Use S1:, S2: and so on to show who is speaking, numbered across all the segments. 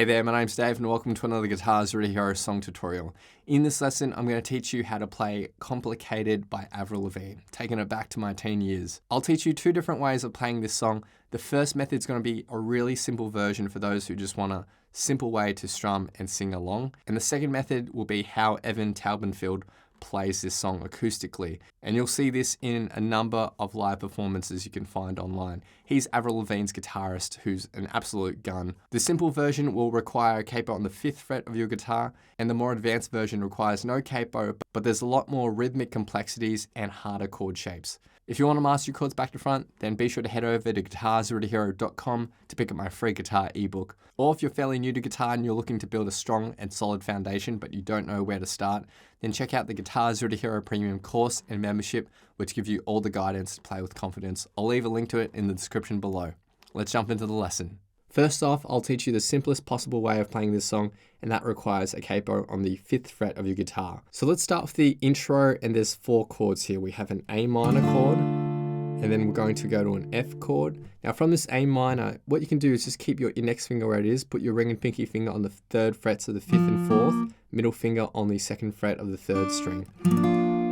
S1: Hey there, my name's Dave and welcome to another Guitars Ready Hero song tutorial. In this lesson, I'm going to teach you how to play Complicated by Avril Lavigne, taking it back to my teen years. I'll teach you two different ways of playing this song. The first method is going to be a really simple version for those who just want a simple way to strum and sing along. And the second method will be how Evan Taubenfield plays this song acoustically. And you'll see this in a number of live performances you can find online. He's Avril Lavigne's guitarist, who's an absolute gun. The simple version will require a capo on the 5th fret of your guitar, and the more advanced version requires no capo, but there's a lot more rhythmic complexities and harder chord shapes. If you want to master your chords back to front, then be sure to head over to guitarsreadyhero.com to pick up my free guitar ebook. Or if you're fairly new to guitar and you're looking to build a strong and solid foundation, but you don't know where to start, then check out the Guitars Ready Hero Premium course and membership, which give you all the guidance to play with confidence. I'll leave a link to it in the description below. Let's jump into the lesson. First off, I'll teach you the simplest possible way of playing this song, and that requires a capo on the 5th fret of your guitar. So let's start with the intro, and there's 4 chords here. We have an A minor chord, and then we're going to go to an F chord. Now from this A minor, what you can do is just keep your index finger where it is, put your ring and pinky finger on the 3rd frets of the 5th and 4th, middle finger on the 2nd fret of the 3rd string.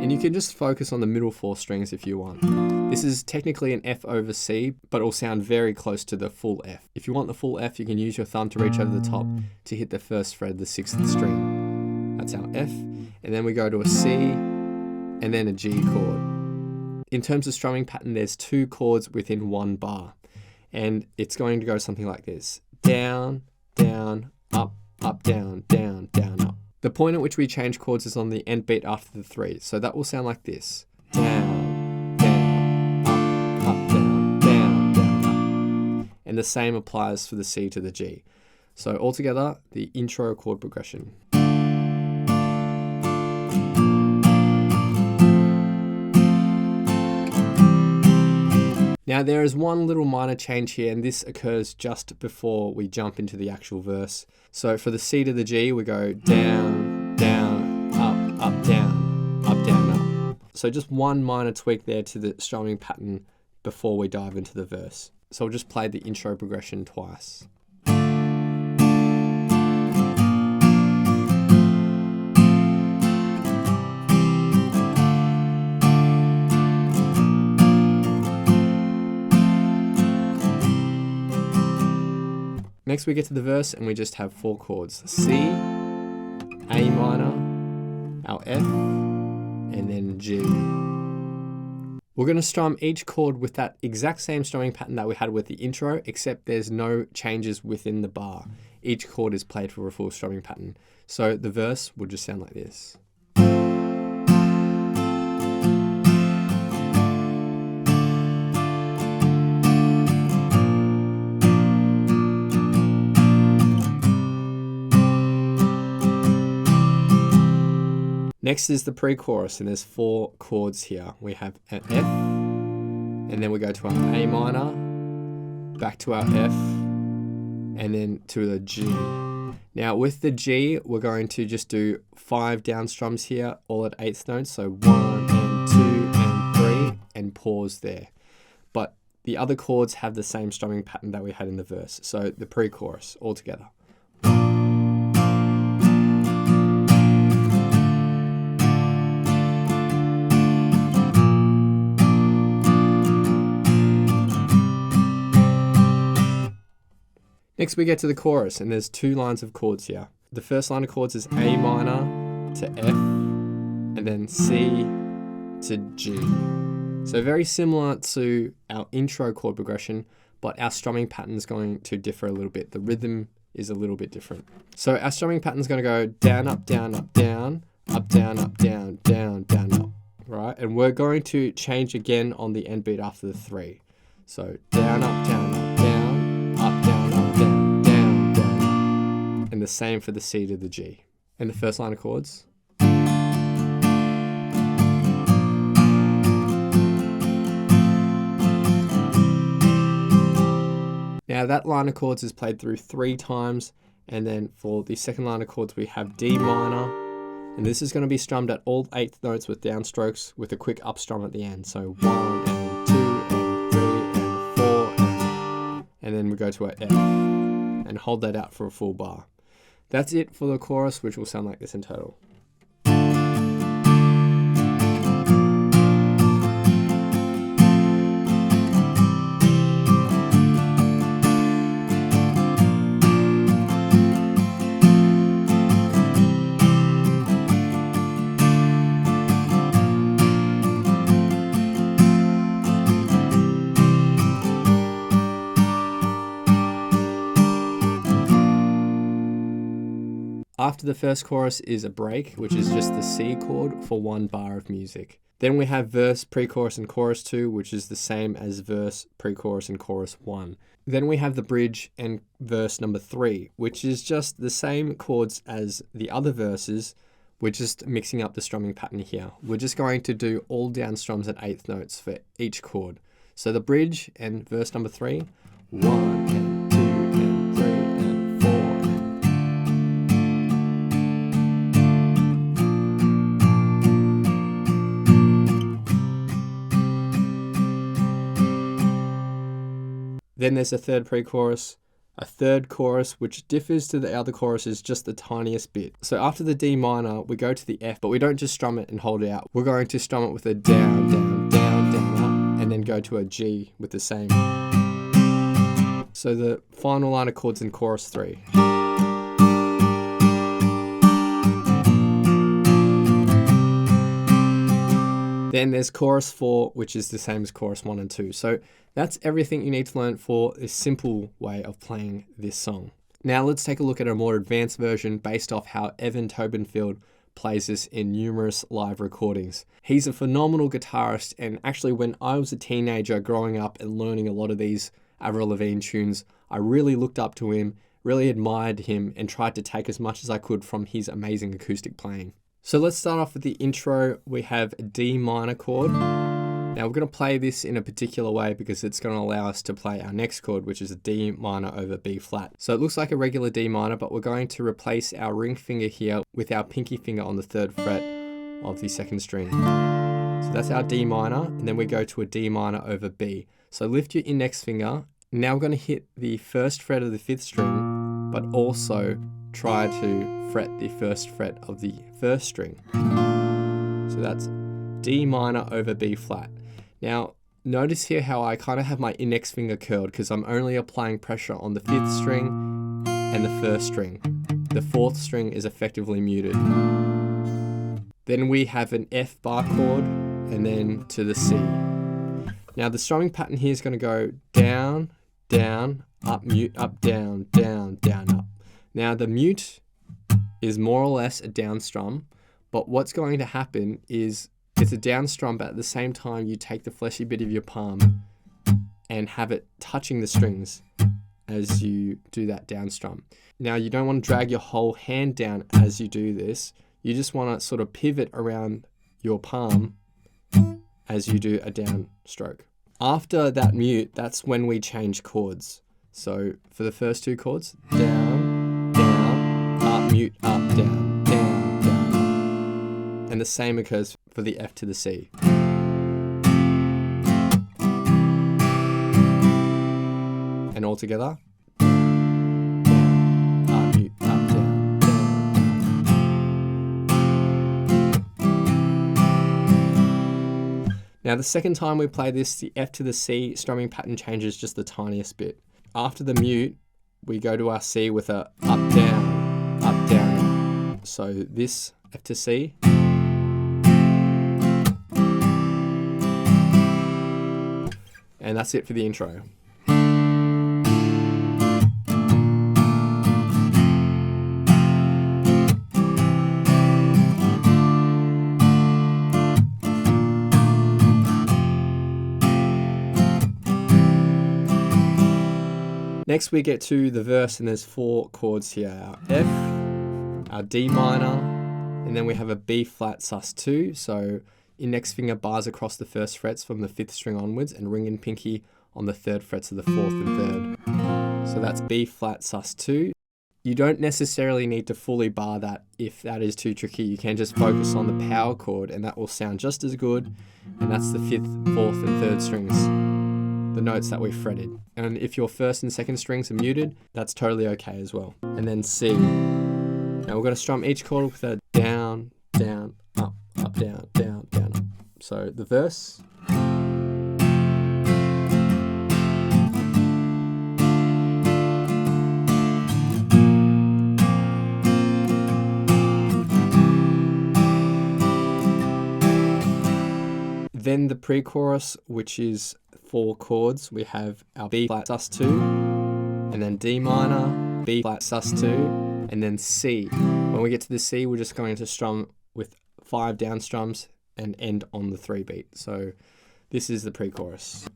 S1: And you can just focus on the middle 4 strings if you want. This is technically an F over C, but it'll sound very close to the full F. If you want the full F, you can use your thumb to reach over the top to hit the 1st fret of the 6th string. That's our F. And then we go to a C, and then a G chord. In terms of strumming pattern, there's 2 chords within 1 bar. And it's going to go something like this. Down, down, up, up, down, down, down, up. The point at which we change chords is on the end beat after the 3. So that will sound like this. Down, down, up, down, down, down, up. And the same applies for the C to the G. So altogether, the intro chord progression. Now there is one little minor change here, and this occurs just before we jump into the actual verse. So for the C to the G, we go down, down, up, up, down, up, down, up. So just one minor tweak there to the strumming pattern before we dive into the verse. So I'll just play the intro progression twice. Next we get to the verse and we just have 4 chords. C, A minor, our F, and then G. We're going to strum each chord with that exact same strumming pattern that we had with the intro, except there's no changes within the bar. Each chord is played for a full strumming pattern. So the verse will just sound like this. Next is the pre-chorus, and there's 4 chords here. We have an F, and then we go to our A minor, back to our F, and then to the G. Now with the G, we're going to just do 5 down strums here, all at 8th notes, so 1 and 2 and 3, and pause there. But the other chords have the same strumming pattern that we had in the verse, so the pre-chorus all together. Next we get to the chorus, and there's 2 lines of chords here. The first line of chords is A minor to F, and then C to G. So very similar to our intro chord progression, but our strumming pattern is going to differ a little bit. The rhythm is a little bit different. So our strumming pattern is going to go down, up, down, up, down, up, down, up, down, down, down, up, right? And we're going to change again on the end beat after the 3. So down, up, down, up, down, up, down, up, down, down, down. And the same for the C to the G. And the first line of chords. Now that line of chords is played through 3 times, and then for the second line of chords we have D minor, and this is going to be strummed at all 8th notes with downstrokes with a quick up strum at the end. So 1 and 2 and 3 and 4 and then we go to our F. and hold that out for a full bar. That's it for the chorus, which will sound like this in total. After the first chorus is a break, which is just the C chord for 1 bar of music. Then we have verse, pre-chorus, and chorus 2, which is the same as verse, pre-chorus, and chorus 1. Then we have the bridge and verse number 3, which is just the same chords as the other verses. We're just mixing up the strumming pattern here. We're just going to do all down strums at 8th notes for each chord. So the bridge and verse number 3, 1 and 2 and 3 and 4. Then there's a third pre-chorus, a third chorus, which differs to the other choruses just the tiniest bit. So after the D minor, we go to the F, but we don't just strum it and hold it out. We're going to strum it with a down, down, down, down, up, and then go to a G with the same. So the final line of chords in chorus 3. Then there's chorus 4, which is the same as chorus 1 and 2. So that's everything you need to learn for this simple way of playing this song. Now let's take a look at a more advanced version based off how Evan Tobenfield plays this in numerous live recordings. He's a phenomenal guitarist, and actually when I was a teenager growing up and learning a lot of these Avril Lavigne tunes, I really looked up to him, really admired him, and tried to take as much as I could from his amazing acoustic playing. So let's start off with the intro. We have a D minor chord. Now we're going to play this in a particular way because it's going to allow us to play our next chord, which is a D minor over B flat. So it looks like a regular D minor, but we're going to replace our ring finger here with our pinky finger on the 3rd fret of the 2nd string. So that's our D minor, and then we go to a D minor over B. So lift your index finger. Now we're going to hit the 1st fret of the 5th string, but also try to fret the 1st fret of the 1st string. So that's D minor over B flat. Now notice here how I kind of have my index finger curled because I'm only applying pressure on the 5th string and the 1st string. The 4th string is effectively muted. Then we have an F bar chord and then to the C. Now the strumming pattern here is going to go down, down, up, mute, up, down, down, down, up. Now the mute is more or less a down strum, but what's going to happen is it's a down strum, but at the same time you take the fleshy bit of your palm and have it touching the strings as you do that down strum. Now you don't want to drag your whole hand down as you do this. You just want to sort of pivot around your palm as you do a down stroke. After that mute, that's when we change chords. So for the first 2 chords, down, down, up, mute, up, down, down, down, up. And the same occurs for the F to the C. And all together. Down, up, mute, up, down, down. Now the second time we play this, the F to the C strumming pattern changes just the tiniest bit. After the mute, we go to our C with a up, down, up, down. So this F to C. And that's it for the intro. Next we get to the verse, and there's 4 chords here. Our F, our D minor, and then we have a B flat sus2. So index finger bars across the 1st frets from the 5th string onwards, and ring and pinky on the 3rd frets of the 4th and 3rd. So that's B flat sus2. You don't necessarily need to fully bar that if that is too tricky. You can just focus on the power chord and that will sound just as good. And that's the 5th, 4th and 3rd strings. The the notes that we fretted. And if your first and second strings are muted, that's totally okay as well. And then C. Now we're going to strum each chord with a down, down, up, up, down, down, down, up. So the verse. Then the pre-chorus, which is 4 chords. We have our B flat sus2, and then D minor, B flat sus2, and then C. When we get to the C, we're just going to strum with 5 down strums and end on the 3 beat. So this is the pre-chorus.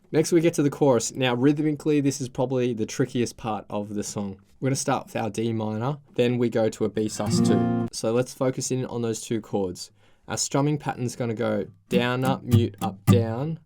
S1: Next we get to the chorus. Now rhythmically, this is probably the trickiest part of the song. We're going to start with our D minor, then we go to a B sus2. So let's focus in on those 2 chords. Our strumming pattern is going to go down, up, mute, mute, up, down,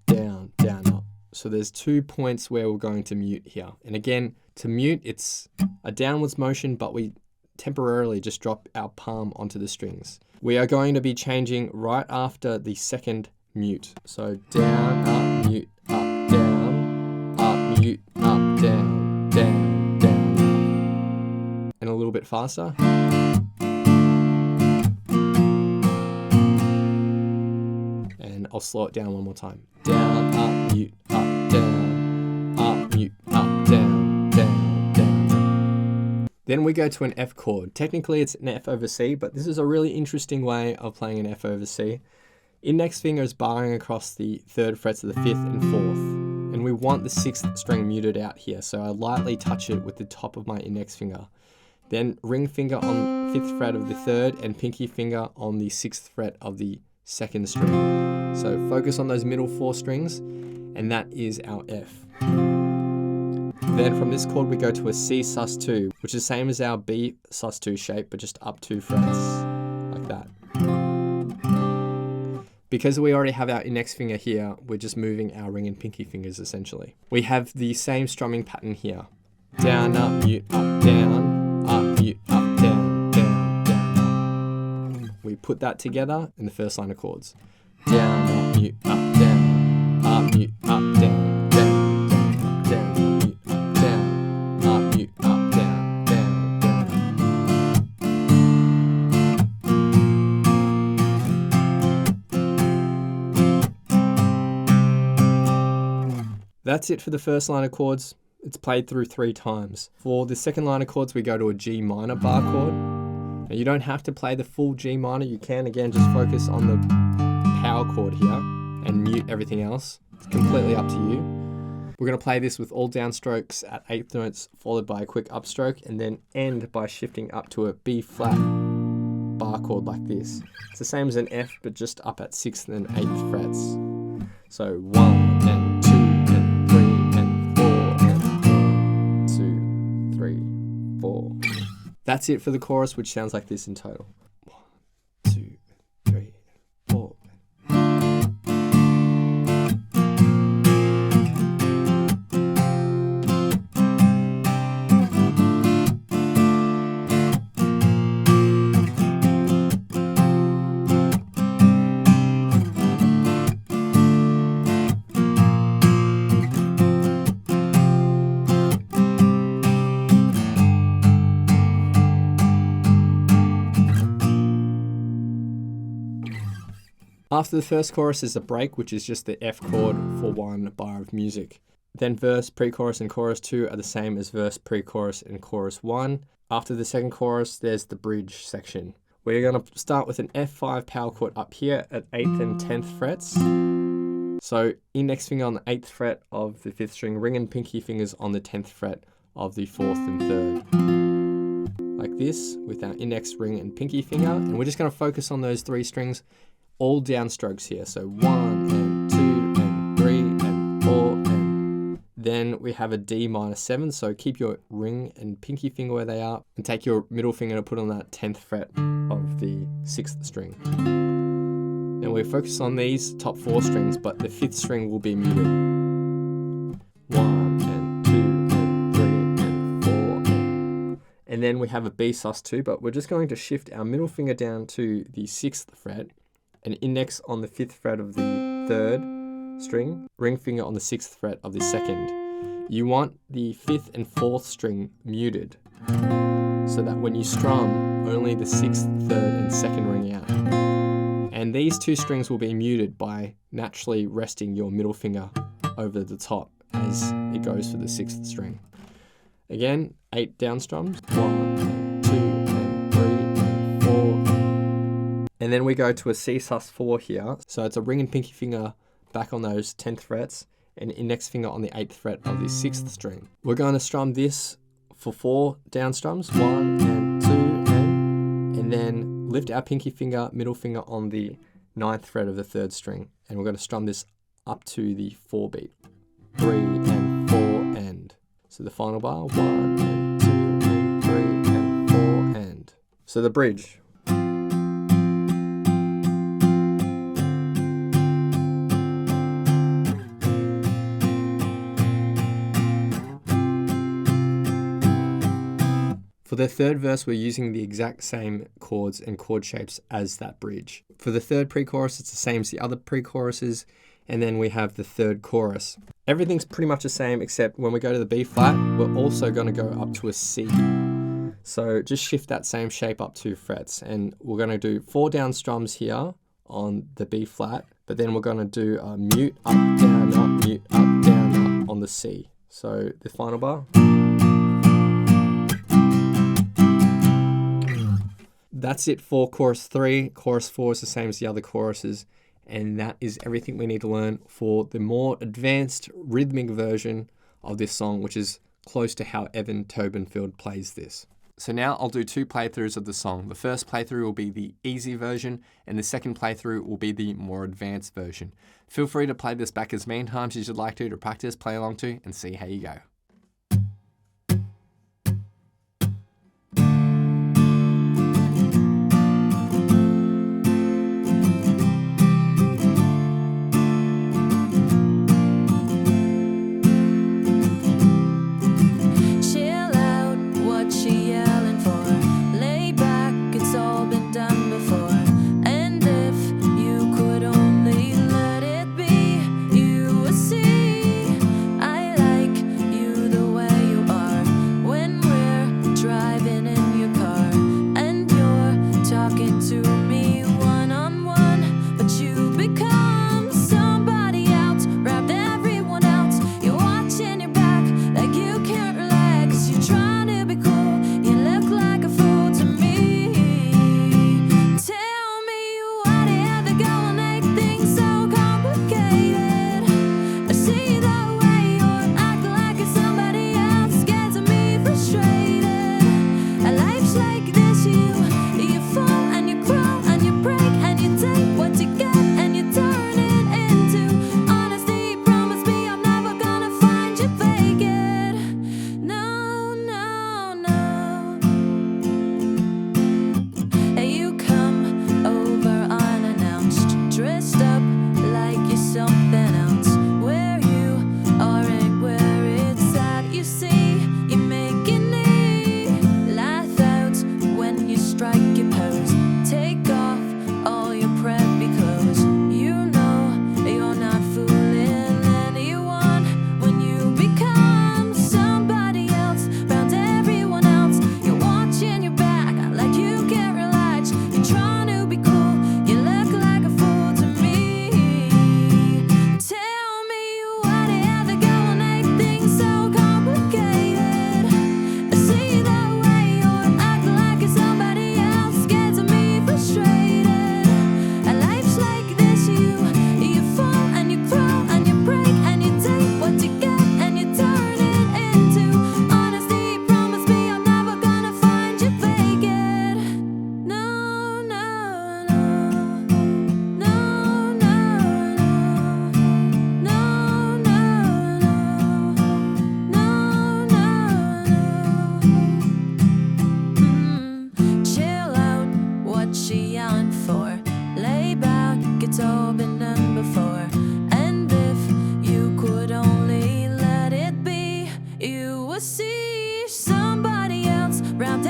S1: down, down, up. So there's 2 points where we're going to mute here. And again, to mute, it's a downwards motion, but we temporarily just drop our palm onto the strings. We are going to be changing right after the second mute. So down, up, mute, up, down, up, mute, up, down, down, down. And a little bit faster. And I'll slow it down one more time. Down, up, mute, up, down, up, mute, up, down, down, down. Then we go to an F chord. Technically it's an F over C, but this is a really interesting way of playing an F over C. Index finger is barring across the 3rd frets of the 5th and 4th. And we want the 6th string muted out here, so I lightly touch it with the top of my index finger. Then ring finger on 5th fret of the 3rd and pinky finger on the 6th fret of the 2nd string. So focus on those middle 4 strings, and that is our F. Then from this chord we go to a C sus2, which is the same as our B sus2 shape, but just up 2 frets, like that. Because we already have our index finger here, we're just moving our ring and pinky fingers essentially. We have the same strumming pattern here. Down, up, mute, up, down, up, mute, up, down, down, down, up. We put that together in the first line of chords. Down, up, mute, up, down, up, mute, up, down, down, down, down, mute, up, down, up, mute, up, down, down, down. That's it for the first line of chords. It's played through 3 times. For the second line of chords, we go to a G minor bar chord. Now you don't have to play the full G minor. You can, again, just focus on the power chord here and mute everything else. It's completely up to you. We're going to play this with all downstrokes at 8th notes, followed by a quick upstroke, and then end by shifting up to a B flat bar chord like this. It's the same as an F, but just up at 6th and 8th frets. So 1 and 2 and 3 and 4 and 1, 2, 3, 4. That's it for the chorus, which sounds like this in total. 1, 2, 3, 4. After the first chorus is a break, which is just the F chord for 1 bar of music. Then verse, pre-chorus, and chorus 2 are the same as verse, pre-chorus, and chorus 1. After the second chorus, there's the bridge section. We're going to start with an F5 power chord up here at 8th and 10th frets. So index finger on the 8th fret of the 5th string, ring and pinky fingers on the 10th fret of the 4th and 3rd. Like this, with our index, ring, and pinky finger. And we're just going to focus on those 3 strings. All downstrokes here, so 1 and 2 and 3 and 4, and then we have a D minor 7, so keep your ring and pinky finger where they are, and take your middle finger to put on that 10th fret of the 6th string. Now we focus on these top 4 strings, but the 5th string will be muted. And then we have a B sus2, but we're just going to shift our middle finger down to the 6th fret, and index on the 5th fret of the 3rd string, ring finger on the 6th fret of the 2nd. You want the 5th and 4th string muted, so that when you strum, only the 6th, 3rd, and 2nd ring out. And these two strings will be muted by naturally resting your middle finger over the top as it goes for the 6th string. Again, 8 down strums, 1 and 2 and 3 and 4. And then we go to a C sus4 here. So it's a ring and pinky finger back on those 10th frets and index finger on the 8th fret of the 6th string. We're going to strum this for 4 down strums, 1 and 2 and then lift our pinky finger, middle finger on the 9th fret of the 3rd string. And we're going to strum this up to the 4 beat. 3 and 4 and. So the final bar, 1 and 2 and 3 and 4 and. So the bridge. For the third verse, we're using the exact same chords and chord shapes as that bridge. For the third pre-chorus, it's the same as the other pre-choruses, and then we have the third chorus. Everything's pretty much the same, except when we go to the B flat, we're also going to go up to a C. So just shift that same shape up 2 frets, and we're going to do 4 down strums here on the B flat, but then we're going to do a mute, up, down, mute, up, down, up on the C. So the final bar. That's it for chorus 3. Chorus 4 is the same as the other choruses, and that is everything we need to learn for the more advanced rhythmic version of this song, which is close to how Evan Tobenfield plays this. So now I'll do 2 playthroughs of the song. The first playthrough will be the easy version, and the second playthrough will be the more advanced version. Feel free to play this back as many times as you'd like to practice, play along to, and see how you go.
S2: See somebody else round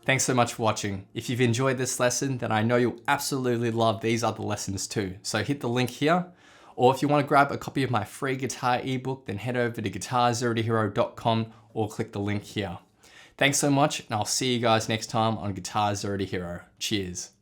S1: Thanks so much for watching. If you've enjoyed this lesson, then I know you'll absolutely love these other lessons too. So hit the link here. Or if you want to grab a copy of my free guitar ebook, then head over to guitarzerotohero.com or click the link here. Thanks so much, and I'll see you guys next time on Guitar Zero to Hero. Cheers.